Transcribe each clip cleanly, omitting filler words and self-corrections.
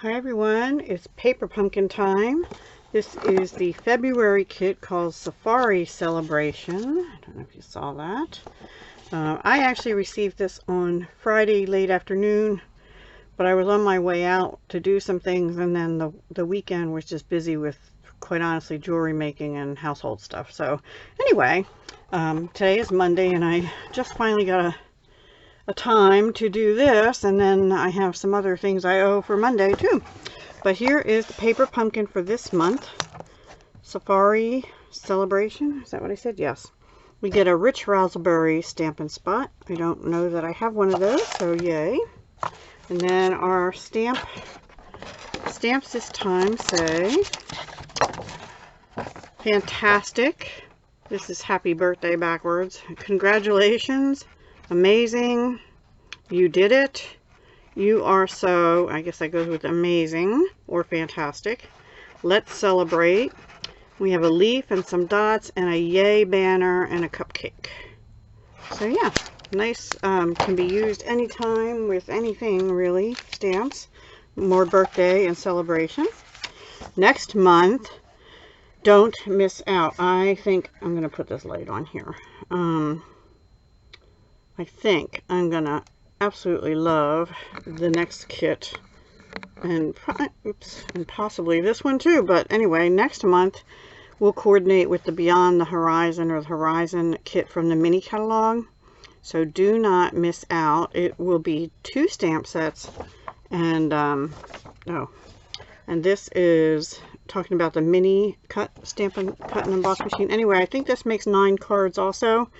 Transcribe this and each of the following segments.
Hi everyone, it's paper pumpkin time. This is the February kit called Safari Celebration. I don't know if you saw that. I actually received this on Friday late afternoon, but I was on my way out to do some things, and then the weekend was just busy with, quite honestly, jewelry making and household stuff. So anyway, today is Monday and I just finally got a time to do this, and then I have some other things I owe for Monday too. But here is the paper pumpkin for this month. Safari Celebration, is that what I said? Yes. We get a rich raspberry Stampin' Spot. I don't know that I have one of those, so yay. And then our stamps this time say fantastic. This is happy birthday backwards. Congratulations. Amazing. You did it. You are so, I guess that goes with amazing or fantastic. Let's celebrate. We have a leaf and some dots and a yay banner and a cupcake. So yeah, nice. Can be used anytime with anything really. Stamps. More birthday and celebration. Next month, don't miss out. I think I'm going to put this light on here. I think I'm gonna absolutely love the next kit, and possibly this one too. But anyway, next month we'll coordinate with the Beyond the Horizon or the Horizon kit from the mini catalog. So do not miss out. It will be 2 stamp sets, and and this is talking about the mini Stampin' Cut and Emboss machine. Anyway, I think this makes 9 cards also.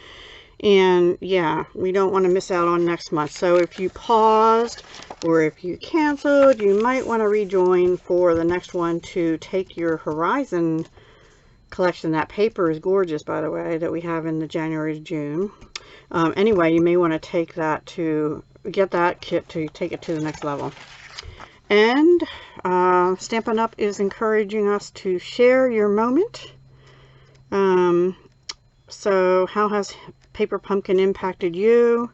And yeah, we don't want to miss out on next month. So if you paused or if you canceled, you might want to rejoin for the next one to take your Horizon collection. That paper is gorgeous, by the way, that we have in the January to June. Anyway, you may want to take that to get that kit to take it to the next level. And Stampin' Up is encouraging us to share your moment. So how has paper pumpkin impacted you?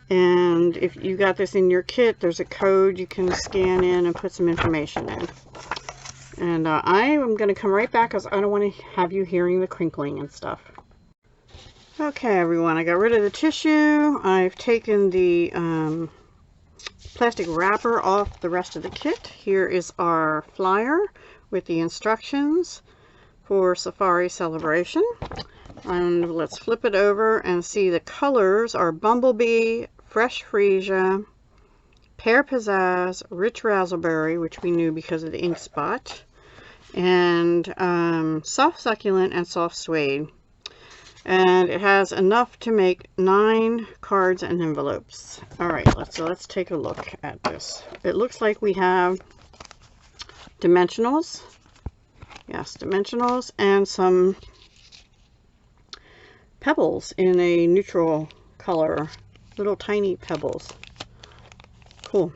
And if you got this in your kit, there's a code you can scan in and put some information in. And I am going to come right back because I don't want to have you hearing the crinkling and stuff. Okay everyone, I got rid of the tissue. I've taken the plastic wrapper off the rest of the kit. Here is our flyer with the instructions for Safari Celebration. And let's flip it over and see the colors are Bumblebee, Fresh Freesia, Pear Pizzazz, Rich Raspberry, which we knew because of the ink spot, and Soft Succulent and Soft Suede. And it has enough to make 9 cards and envelopes. Alright, let's take a look at this. It looks like we have dimensionals. Yes, dimensionals and some pebbles in a neutral color, little tiny pebbles. Cool.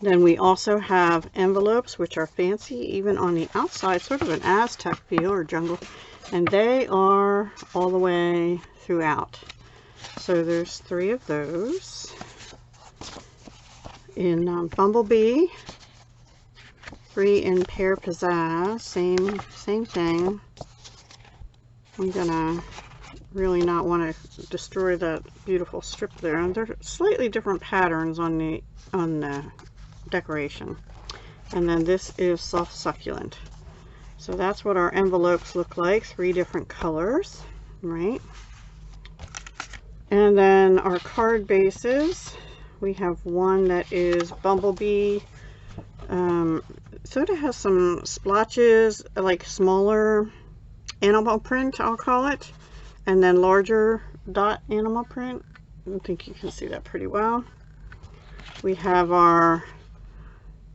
Then we also have envelopes, which are fancy even on the outside, sort of an Aztec feel or jungle, and they are all the way throughout. So there's 3 of those in Bumblebee, 3 in Pear Pizzazz, same thing. I'm gonna really not want to destroy that beautiful strip there. And they're slightly different patterns on the decoration. And then this is Soft Succulent. So that's what our envelopes look like. 3 different colors, right? And then our card bases. We have one that is Bumblebee. Sort of has some splotches, like smaller animal print, I'll call it, and then larger dot animal print. I think you can see that pretty well. We have our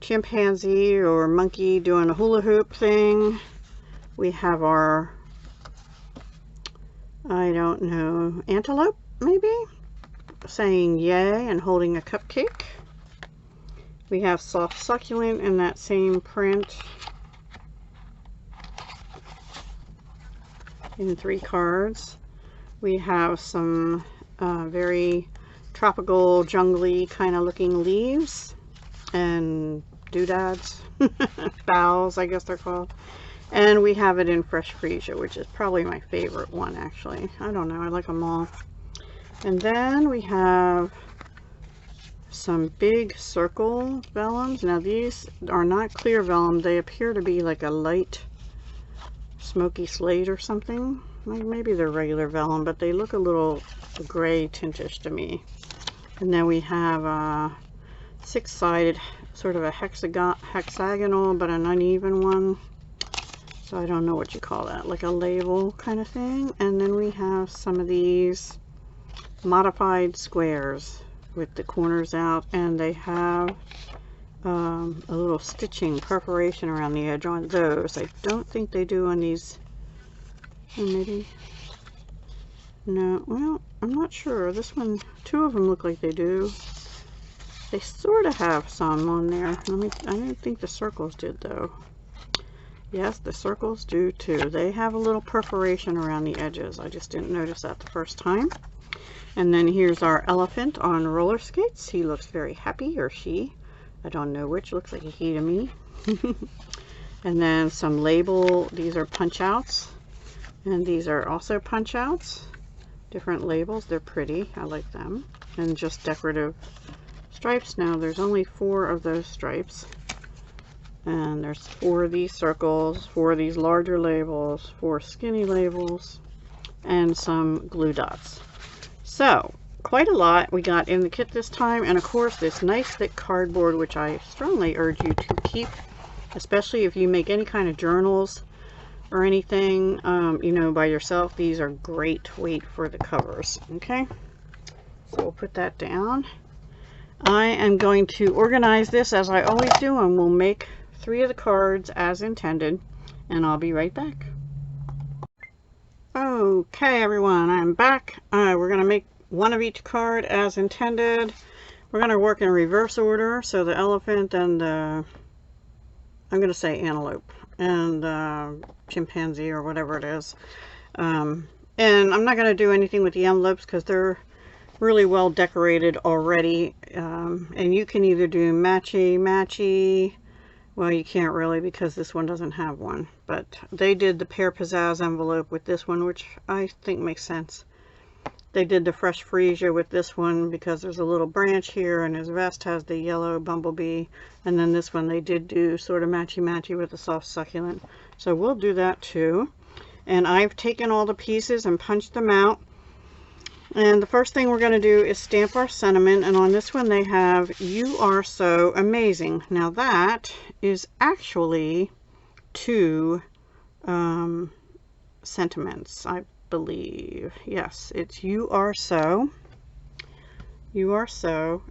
chimpanzee or monkey doing a hula hoop thing. We have our, I don't know, antelope maybe, saying yay and holding a cupcake. We have Soft Succulent in that same print in 3 cards. We have some very tropical, jungly kind of looking leaves. and doodads, bows, I guess they're called. And we have it in Fresh Freesia, which is probably my favorite one, actually. I don't know, I like them all. And then we have some big circle vellums. Now these are not clear vellum. They appear to be like a light smoky slate or something. Maybe they're regular vellum, but they look a little gray tintish to me. And then we have a six-sided, sort of a hexagonal, but an uneven one. So I don't know what you call that, like a label kind of thing. And then we have some of these modified squares with the corners out, and they have a little stitching perforation around the edge on those. I don't think they do on these. Or maybe no, well, I'm not sure. This one, two of them look like they do. They sort of have some on there. I don't think the circles did though. Yes, the circles do too. They have a little perforation around the edges. I just didn't notice that the first time. And then here's our elephant on roller skates. He looks very happy, or she. I don't know which. Looks like a he to me. And then some label. These are punch outs. And these are also punch outs. Different labels. They're pretty. I like them. And just decorative stripes. Now there's only 4 of those stripes. And there's 4 of these circles, 4 of these larger labels, 4 skinny labels, and some glue dots. So, quite a lot we got in the kit this time, and of course this nice thick cardboard, which I strongly urge you to keep, especially if you make any kind of journals or anything, you know, by yourself. These are great weight for the covers. Okay, so we'll put that down. I am going to organize this as I always do, and we'll make 3 of the cards as intended, and I'll be right back. Okay everyone, I'm back. We're going to make 1 of each card as intended. We're going to work in reverse order, so the elephant and the, I'm going to say antelope, and chimpanzee or whatever it is. And I'm not going to do anything with the envelopes because they're really well decorated already. And you can either do matchy. Well, you can't really because this one doesn't have one, but they did the Pear Pizzazz envelope with this one, which I think makes sense. They did the Fresh Freesia with this one because there's a little branch here, and his vest has the yellow bumblebee. And then this one they did do sort of matchy with the soft succulent. So we'll do that too. And I've taken all the pieces and punched them out. And the first thing we're going to do is stamp our sentiment, and on this one they have "You are so amazing." Now that is actually 2 sentiments, I believe. Yes, it's "You are so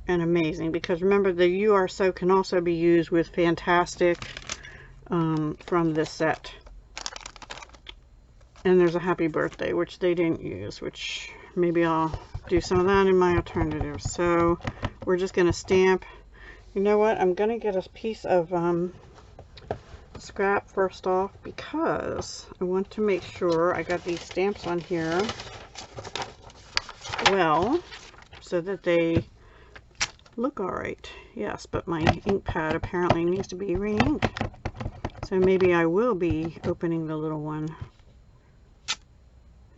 and amazing," because remember the "You are so" can also be used with Fantastic from this set. And there's a happy birthday, which they didn't use, which maybe I'll do some of that in my alternatives. So we're just going to stamp. You know what? I'm going to get a piece of scrap first off because I want to make sure I got these stamps on here well so that they look all right. Yes, but my ink pad apparently needs to be re-inked. So maybe I will be opening the little one.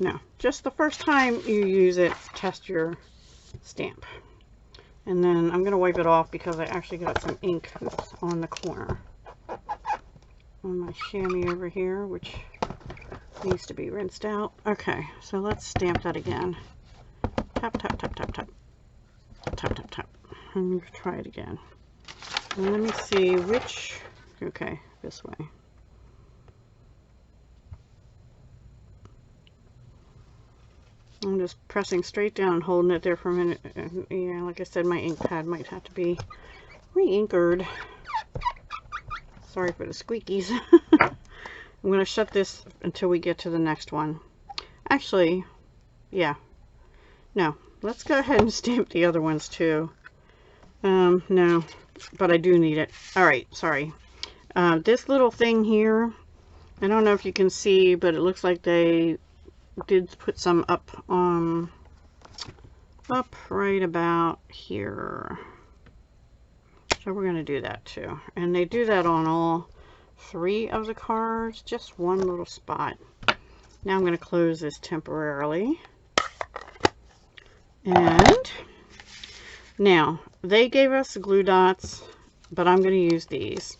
No, just the first time you use it, test your stamp. And then I'm going to wipe it off because I actually got some ink on the corner on my chamois over here, which needs to be rinsed out. Okay, so let's stamp that again. Tap, tap, tap, tap, tap. Tap, tap, tap. And try it again. And let me see which, okay, this way. I'm just pressing straight down, holding it there for a minute. Yeah, like I said, my ink pad might have to be re-inkered. Sorry for the squeakies. I'm going to shut this until we get to the next one. Actually, yeah. No, let's go ahead and stamp the other ones too. No, but I do need it. Alright, sorry. This little thing here, I don't know if you can see, but it looks like they did put some up right about here. So we're going to do that too. And they do that on all 3 of the cards, just one little spot. Now I'm going to close this temporarily. And now they gave us glue dots, but I'm going to use these.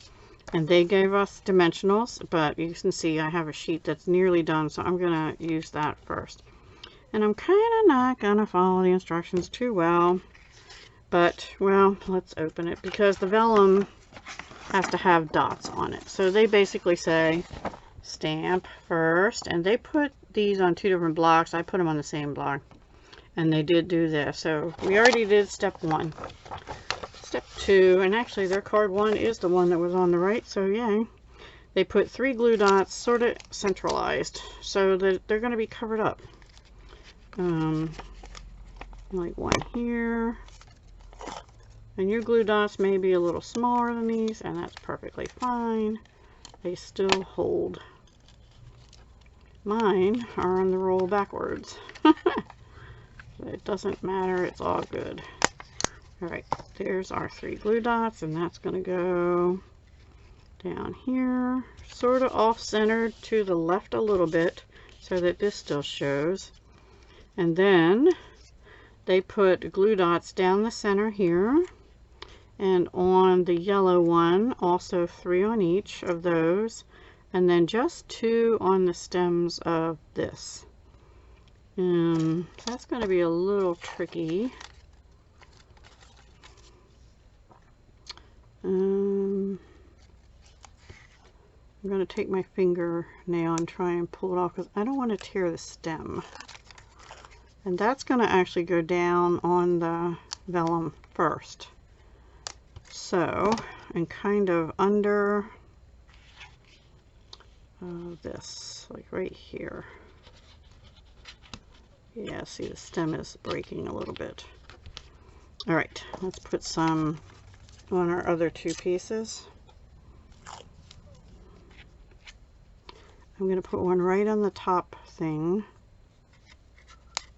And they gave us dimensionals, but you can see I have a sheet that's nearly done, so I'm going to use that first. And I'm kind of not going to follow the instructions too well. But, well, let's open it because the vellum has to have dots on it. So they basically say stamp first, and they put these on 2 different blocks. I put them on the same block, and they did do this. So we already did step 1. Step 2, and actually their card 1 is the one that was on the right, so yay. They put 3 glue dots sort of centralized so that they're going to be covered up. Like one here. And your glue dots may be a little smaller than these, and that's perfectly fine. They still hold. Mine are on the roll backwards. It doesn't matter, it's all good. Alright, there's our 3 glue dots, and that's going to go down here, sort of off-centered to the left a little bit, so that this still shows. And then they put glue dots down the center here. And on the yellow one, also 3 on each of those, and then just 2 on the stems of this. That's going to be a little tricky. I'm going to take my fingernail and try and pull it off because I don't want to tear the stem. And that's going to actually go down on the vellum first. So, and kind of under this, like right here. Yeah, see the stem is breaking a little bit. Alright, let's put some on our other 2 pieces. I'm going to put one right on the top thing,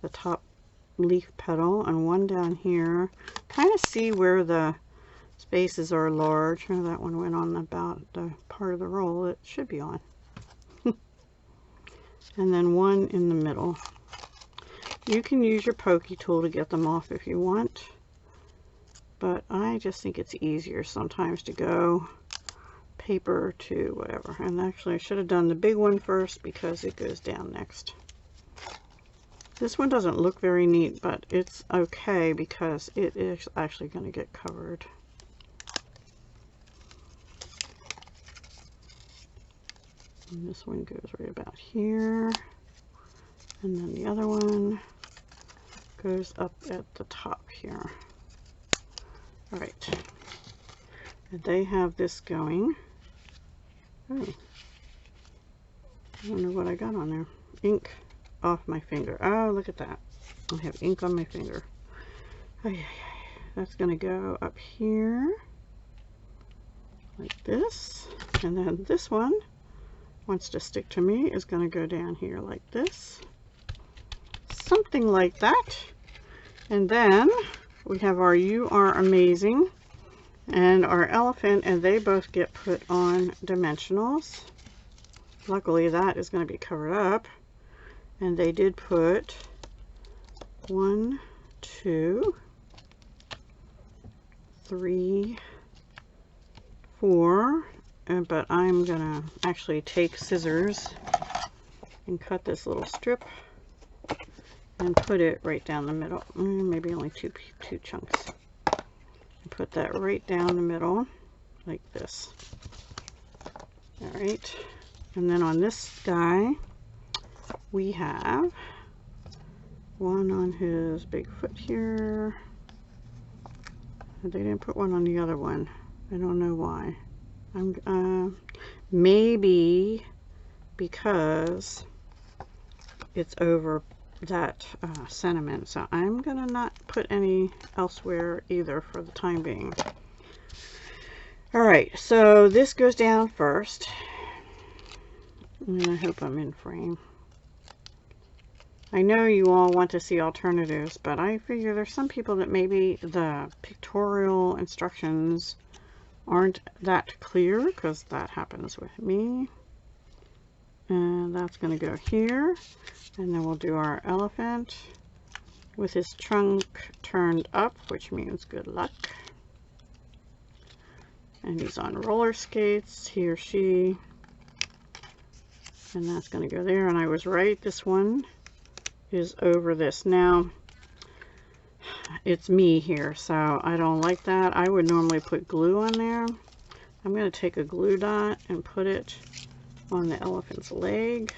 the top leaf petal, and one down here. Kind of see where the spaces are large. Oh, that one went on about the part of the roll it should be on. And then one in the middle. You can use your pokey tool to get them off if you want, but I just think it's easier sometimes to go paper to whatever. And actually I should have done the big one first because it goes down next. This one doesn't look very neat, but it's okay because it is actually going to get covered. And this one goes right about here, and then the other one goes up at the top here. Alright, and they have this going. Oh, I don't know what I got on there. Ink off my finger. Oh, look at that. I have ink on my finger. Oh, yeah. That's going to go up here like this, and then this one wants to stick to me is going to go down here like this, something like that. And then we have our You Are Amazing and our elephant, and they both get put on dimensionals. Luckily that is going to be covered up, and they did put 1, 2, 3, 4, but I'm gonna actually take scissors and cut this little strip and put it right down the middle. Maybe only two chunks. And put that right down the middle like this. All right, and then on this guy we have one on his big foot here. They didn't put one on the other one. I don't know why. Maybe because it's over that sentiment. So I'm gonna not put any elsewhere either for the time being. All right, so this goes down first, and I hope I'm in frame. I know you all want to see alternatives, but I figure there's some people that maybe the pictorial instructions aren't that clear, because that happens with me. And that's going to go here. And then we'll do our elephant with his trunk turned up, which means good luck. And he's on roller skates, he or she. And that's going to go there. And I was right, this one is over this. Now, it's me here, so I don't like that. I would normally put glue on there. I'm going to take a glue dot and put it on the elephant's leg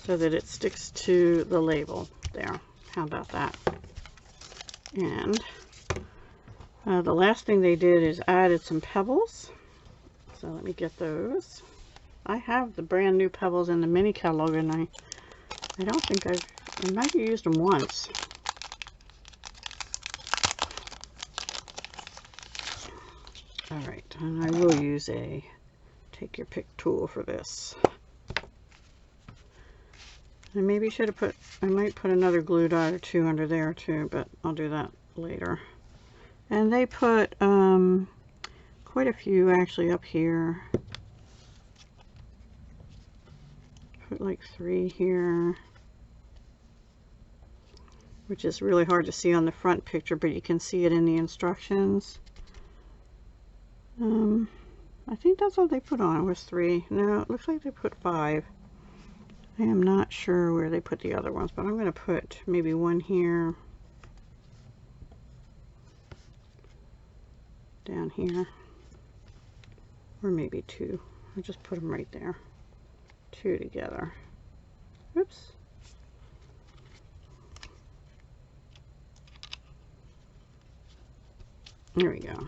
so that it sticks to the label there. How about that? And the last thing they did is added some pebbles. So let me get those. I have the brand new pebbles in the mini catalog, and I don't think I might have used them once. Alright, and I will use a take your pick tool for this. And maybe should have put, I might put another glue dot or two under there too, but I'll do that later. And they put quite a few actually up here. Put like 3 here, which is really hard to see on the front picture, but you can see it in the instructions. I think that's all they put on, was 3. No, it looks like they put 5. I am not sure where they put the other ones, but I'm going to put maybe 1 here, down here, or maybe 2. I'll just put them right there. 2 together. Oops. There we go.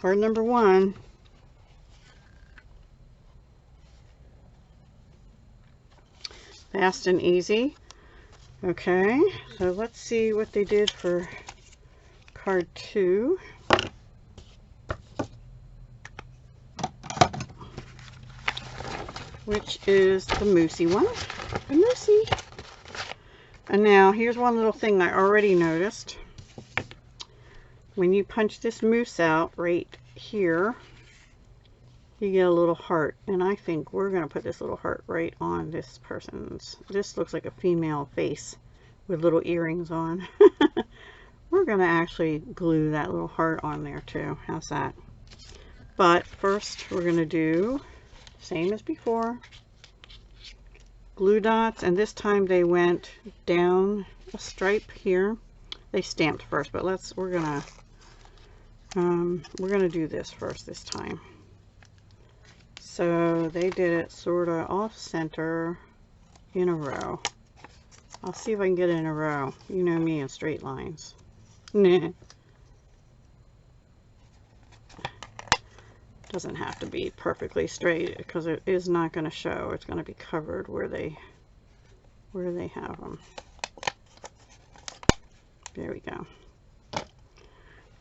Card number 1. Fast and easy. Okay, so let's see what they did for card 2. Which is the moosey one. The moosey. And now here's one little thing I already noticed. When you punch this moose out right here, you get a little heart. And I think we're going to put this little heart right on this person's. This looks like a female face with little earrings on. We're going to actually glue that little heart on there too. How's that? But first we're going to do same as before, glue dots, and this time they went down a stripe here. They stamped first, but we're gonna do this first this time. So they did it sort of off center in a row. I'll see if I can get it in a row. You know me and straight lines. Doesn't have to be perfectly straight because it is not going to show. It's going to be covered where they have them. There we go.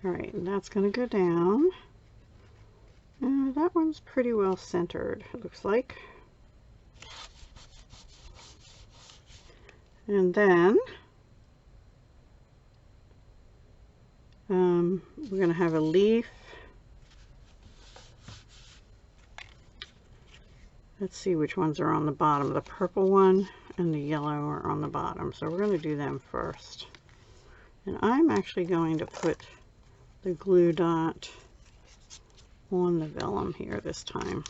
Alright, and that's going to go down. That one's pretty well centered, it looks like. And then we're going to have a leaf. Let's see which ones are on the bottom. The purple one and the yellow are on the bottom. So we're going to do them first. And I'm actually going to put the glue dot on the vellum here this time,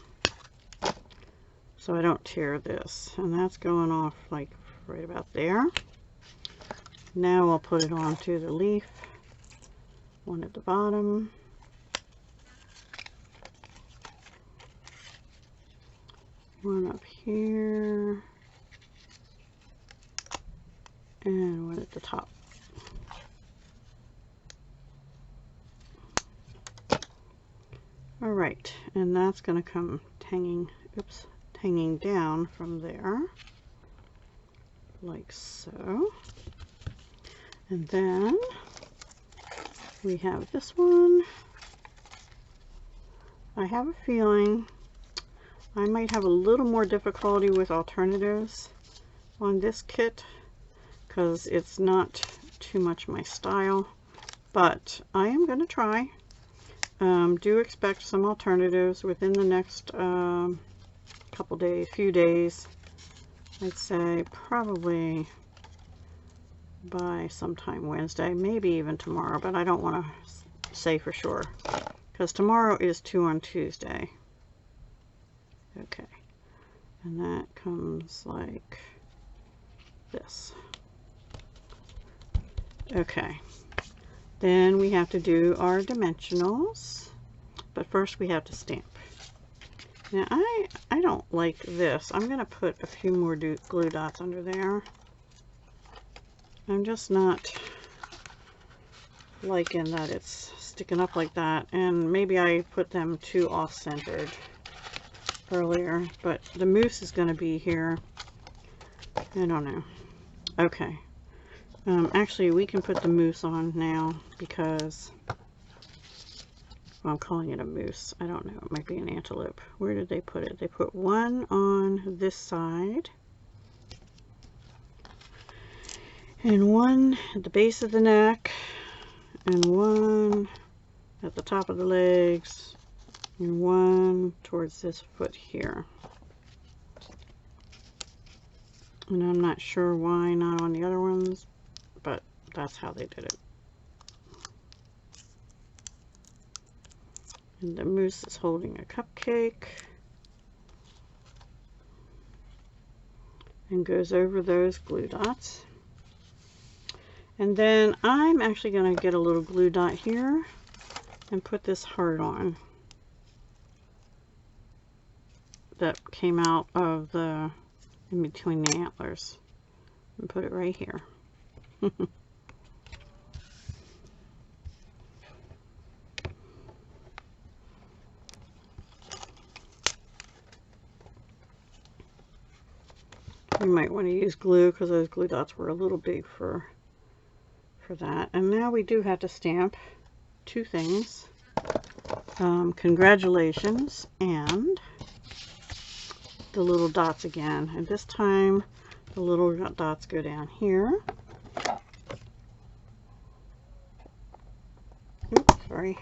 so I don't tear this. And that's going off like right about there. Now I'll put it onto the leaf. One at the bottom. One up here, and one at the top. All right, and that's going to come hanging down from there, like so. And then we have this one. I have a feeling I might have a little more difficulty with alternatives on this kit because it's not too much my style, but I am going to try. do expect some alternatives within the next few days. I'd say probably by sometime Wednesday, maybe even tomorrow, but I don't want to say for sure because tomorrow is 2 on Tuesday. Okay, and that comes like this. Okay, then we have to do our dimensionals, but first we have to stamp. Now I don't like this. I'm going to put a few more glue dots under there. I'm just not liking that it's sticking up like that, and maybe I put them too off-centered earlier, but the mousse is going to be here. I don't know. Okay. Actually, we can put the mousse on now because, well, I'm calling it a mousse. I don't know. It might be an antelope. Where did they put it? They put one on this side and one at the base of the neck and one at the top of the legs and one towards this foot here. And I'm not sure why not on the other ones, but that's how they did it. And the mousse is holding a cupcake and goes over those glue dots. And then I'm actually going to get a little glue dot here and put this heart on that came out of the in between the antlers, and put it right here. You might want to use glue because those glue dots were a little big for that. And now we do have to stamp two things. Congratulations and the little dots again. And this time the little dots go down here. Oops, sorry.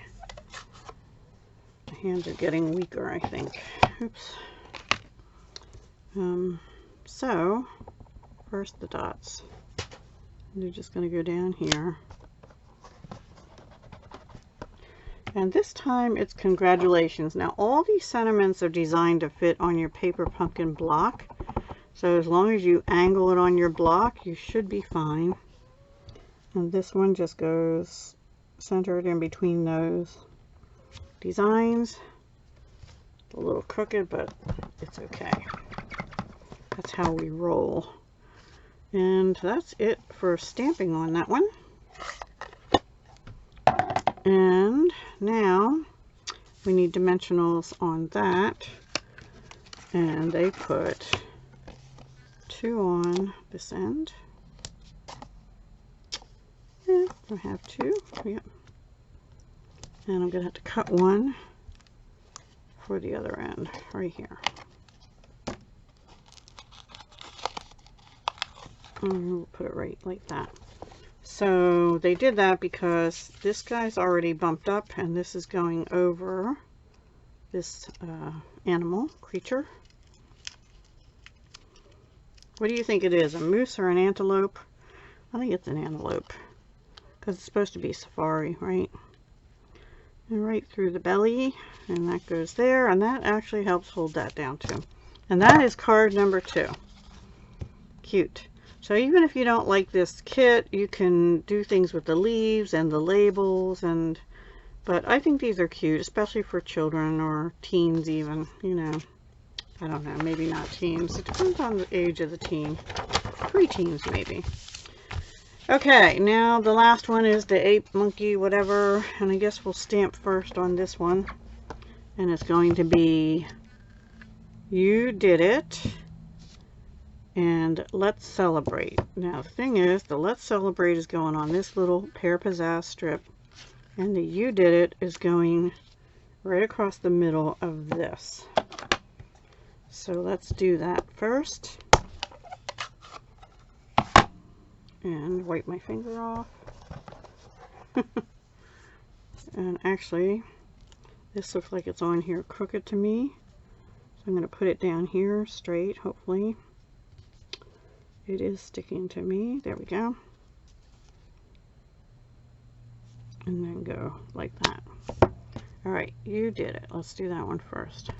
My hands are getting weaker, I think. Oops. So, first the dots. They're just going to go down here. And this time it's congratulations. Now all these sentiments are designed to fit on your paper pumpkin block. So as long as you angle it on your block, you should be fine. And this one just goes centered in between those designs. A little crooked, but it's okay. That's how we roll. And that's it for stamping on that one. And now we need dimensionals on that. And they put 2 on this end. Yeah, I have 2. Yep. And I'm going to have to cut one for the other end right here. And we'll put it right like that. So they did that because this guy's already bumped up and this is going over this animal creature. What do you think it is, a moose or an antelope? I think it's an antelope because it's supposed to be safari, right? And right through the belly, and that goes there, and that actually helps hold that down too. And that is card number 2. Cute. So even if you don't like this kit, you can do things with the leaves and the labels, but I think these are cute, especially for children or teens even, you know. I don't know, maybe not teens. It depends on the age of the teen. Pre-teens maybe. Okay, now the last one is the ape, monkey, whatever, and I guess we'll stamp first on this one. And it's going to be, you did it. And let's celebrate. Now the thing is, the let's celebrate is going on this little Pear Pizzazz strip, and the you did it is going right across the middle of this. So let's do that first and wipe my finger off. And actually This looks like it's on here crooked to me. So I'm going to put it down here straight, hopefully. It is sticking to me. There we go. And then go like that. All right, you did it. Let's do that one first.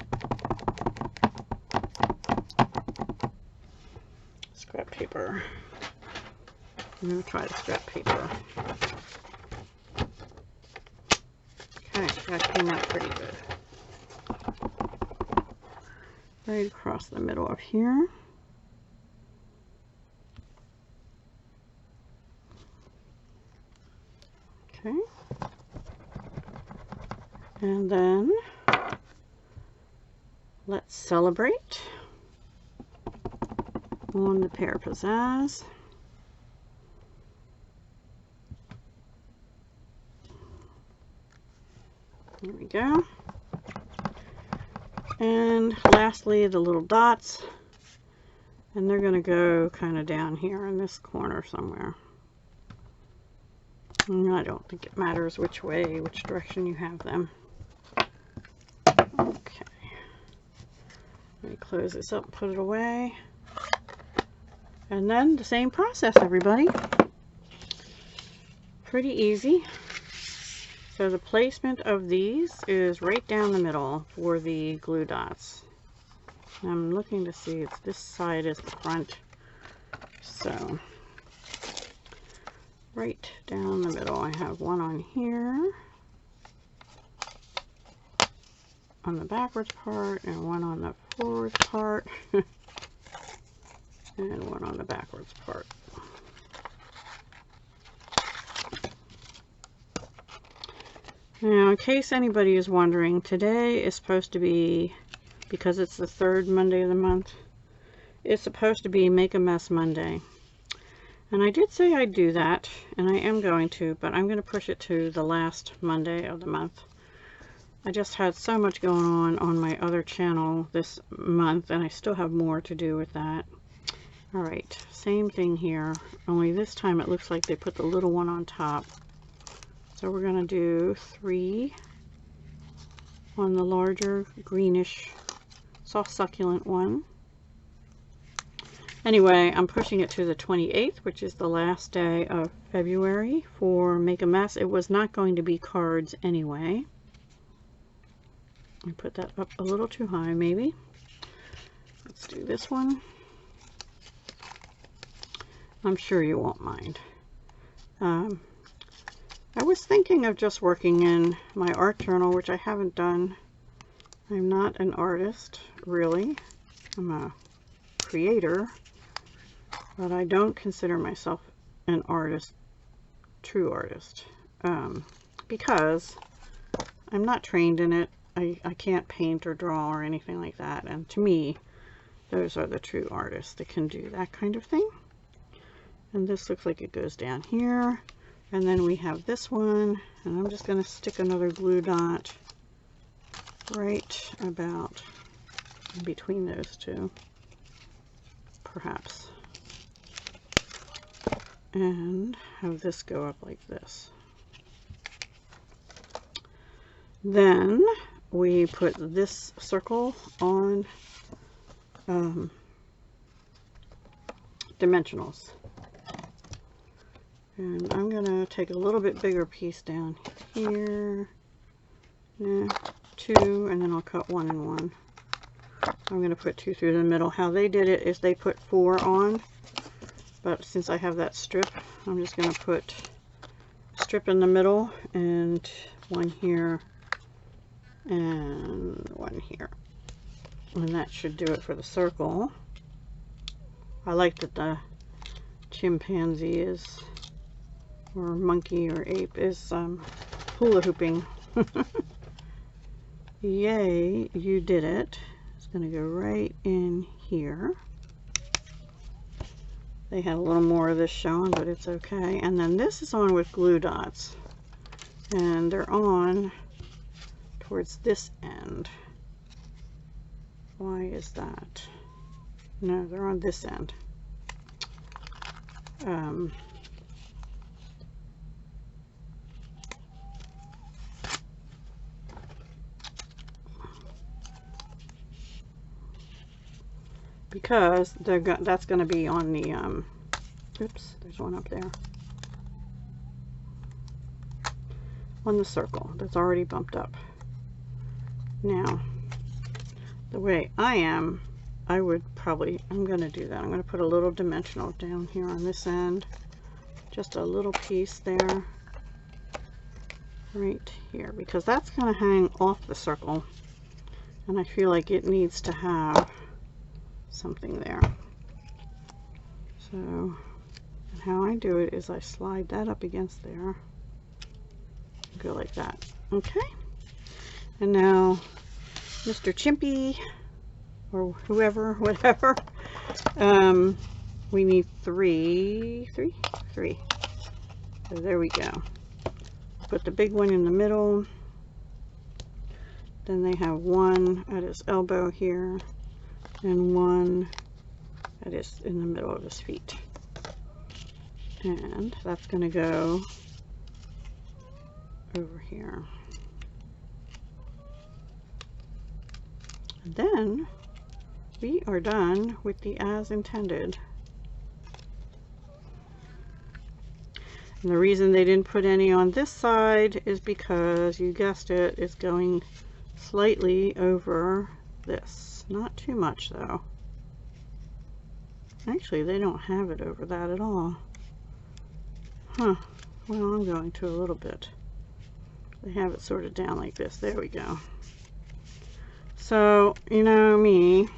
Scrap paper. I'm going to try the scrap paper. Okay, that came out pretty good. Right across the middle of here. Okay. And then let's celebrate on the Pear Pizzazz. There we go. And lastly, the little dots. And they're going to go kind of down here in this corner somewhere. And I don't think it matters which way, which direction you have them. Okay. Let me close this up, put it away. And then the same process, everybody. Pretty easy. So the placement of these is right down the middle for the glue dots. I'm looking to see if this side is the front. So right down the middle, I have one on here, on the backwards part, and one on the forwards part, and one on the backwards part. Now, in case anybody is wondering, today is supposed to be, because it's the third Monday of the month, it's supposed to be Make a Mess Monday. And I did say I'd do that, and I am going to, but I'm going to push it to the last Monday of the month. I just had so much going on my other channel this month, and I still have more to do with that. Alright, same thing here, only this time it looks like they put the little one on top. So we're going to do 3 on the larger greenish soft succulent one. Anyway, I'm pushing it to the 28th, which is the last day of February for Make a Mess. It was not going to be cards anyway. I put that up a little too high, maybe. Let's do this one. I'm sure you won't mind. I was thinking of just working in my art journal, which I haven't done. I'm not an artist, really. I'm a creator, but I don't consider myself an artist, true artist, because I'm not trained in it. I can't paint or draw or anything like that, and to me, those are the true artists that can do that kind of thing. And this looks like it goes down here. And then we have this one, and I'm just going to stick another glue dot right about in between those two, perhaps. And have this go up like this. Then we put this circle on dimensionals. And I'm going to take a little bit bigger piece down here. 2, and then I'll cut 1 and 1. I'm going to put 2 through the middle. How they did it is they put 4 on, but since I have that strip, I'm just going to put a strip in the middle and 1 here and 1 here. And that should do it for the circle. I like that the chimpanzee is, or monkey or ape is hula hooping. Yay, you did it. It's going to go right in here. They had a little more of this showing, but it's okay. And then this is on with glue dots. And they're on towards this end. Why is that? No, they're on this end. because that's going to be on the, oops, there's one up there, on the circle that's already bumped up. Now, the way I'm going to do that. I'm going to put a little dimensional down here on this end, just a little piece there, right here, because that's going to hang off the circle, and I feel like it needs to have something there. So, how I do it is I slide that up against there, go like that. Okay. And now, Mr. Chimpy, or whoever, whatever, we need three. So there we go. Put the big one in the middle. Then they have one at his elbow here, and one that is in the middle of his feet. And that's going to go over here. And then we are done with the as intended. And the reason they didn't put any on this side is because, you guessed it, it's going slightly over this. Not too much though. Actually, they don't have it over that at all. Huh. Well, I'm going to a little bit. They have it sort of down like this. There we go. So, you know me.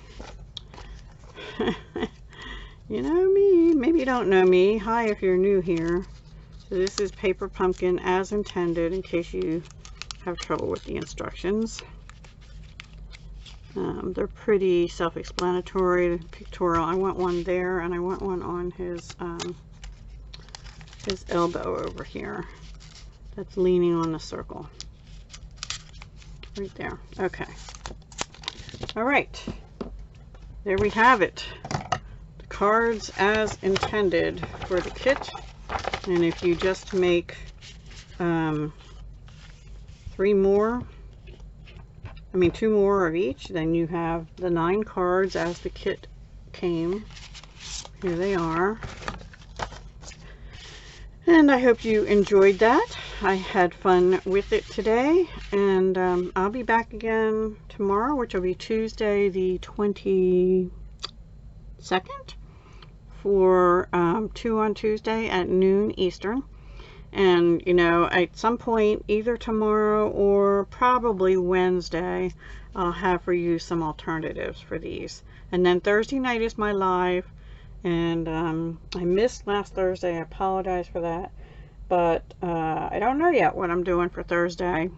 You know me. Maybe you don't know me. Hi if you're new here. So this is Paper Pumpkin as intended, in case you have trouble with the instructions. They're pretty self-explanatory, pictorial. I want one there, and I want one on his elbow over here. That's leaning on the circle. Right there. Okay. All right. There we have it. The cards as intended for the kit. And if you just make 2 more of each, then you have the 9 cards as the kit came. Here they are. And I hope you enjoyed that. I had fun with it today, and I'll be back again tomorrow, which will be Tuesday the 22nd, for 2 on Tuesday at noon Eastern. And, you know, at some point, either tomorrow or probably Wednesday, I'll have for you some alternatives for these. And then Thursday night is my live. And I missed last Thursday. I apologize for that. But I don't know yet what I'm doing for Thursday.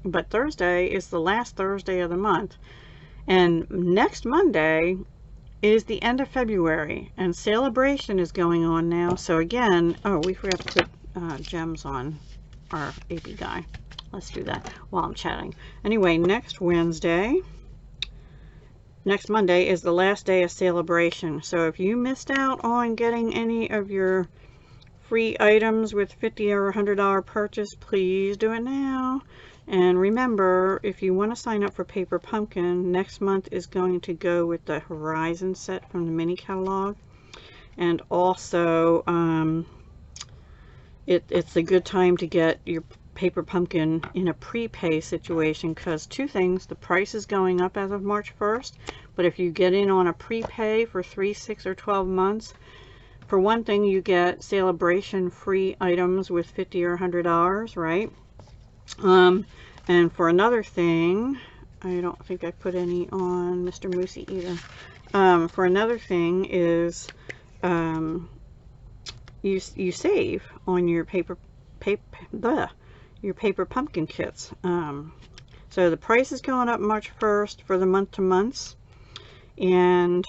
But Thursday is the last Thursday of the month. And next Monday is the end of February. And Sale-a-Bration is going on now. So again, oh, we forgot to put gems on our AP guy. Let's do that while I'm chatting. Anyway, next Monday is the last day of Sale-a-Bration. So if you missed out on getting any of your free items with $50 or $100 purchase, please do it now. And remember, if you want to sign up for Paper Pumpkin, next month is going to go with the Horizon set from the mini catalog. And also, it's a good time to get your Paper Pumpkin in a prepay situation, because 2 things: the price is going up as of March 1st, but if you get in on a prepay for 3, 6, or 12 months, for one thing, you get Sale-a-Bration free items with $50 or $100, right? And for another thing, I don't think I put any on Mr. Moosey either. For another thing is, you save on your paper pumpkin kits. So the price is going up March 1st for the month-to-months, and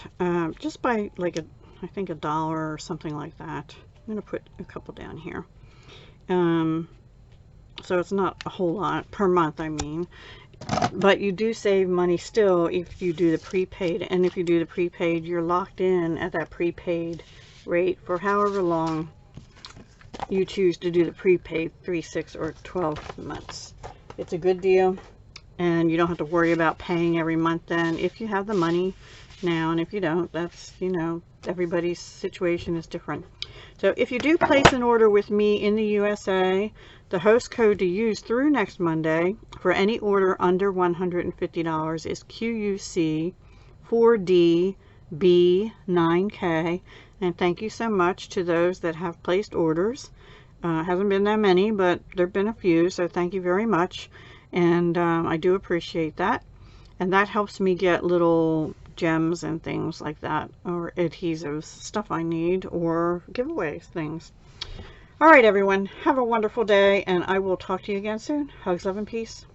just by like I think $1 or something like that. I'm going to put a couple down here. So it's not a whole lot per month, I mean, but you do save money still if you do the prepaid. And if you do the prepaid, you're locked in at that prepaid rate for however long you choose to do the prepaid, 3, 6, or 12 months. It's a good deal. and you don't have to worry about paying every month then, if you have the money now. And if you don't, that's, you know, everybody's situation is different. So if you do place an order with me in the USA, the host code to use through next Monday for any order under $150 is QUC4DB9K. And thank you so much to those that have placed orders. Hasn't been that many, but there have been a few, so thank you very much. And I do appreciate that. And that helps me get little gems and things like that, or adhesives, stuff I need, or giveaways, things. All right, everyone, have a wonderful day, and I will talk to you again soon. Hugs, love, and peace.